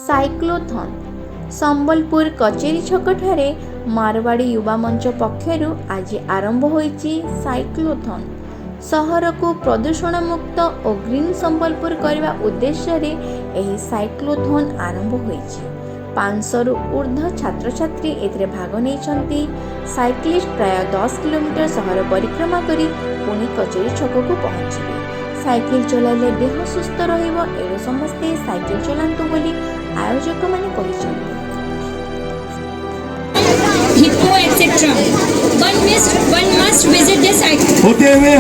Cyclothon Sambalpur कचेरी छकठारे मारवाड़ी युवा मंच पक्षरु आज आरंभ होईची साइक्लोथॉन। सहर को प्रदूषण मुक्त और ग्रीन संबलपुर करने उद्देश्य रे एही साइक्लोथॉन आरंभ होईची। 500 रु ऊर्ध्व छात्र छात्री एथिरे भाग नेइछंती। साइक्लिस्ट प्राय 10 किलोमीटर सहर परिक्रमा करी पुणी कचेरी छक को पहुंचीबे। साइकिल चलाइले देह सुस्थ रहिबो एणु समस्ते साइकिल चलांतु बोली आयोजक माने कहिसंती। Hippo etcetera one must visit this site। होते हुए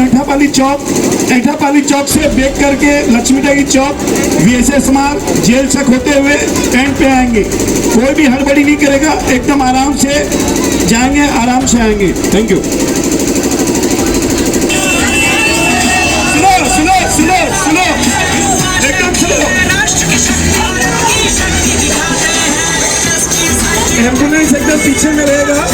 ऐठापाली चौक से बेक करके लक्ष्मीटाई चौक VSS मार्ग जेल तक होते हुए एंड पे आएंगे। कोई भी हड़बड़ी नहीं करेगा, एकदम आराम से जाएंगे, आराम से आएंगे। Thank you. सुनो एकदम स्लो। एम्बुलेंस एकदम पीछे में रहेगा।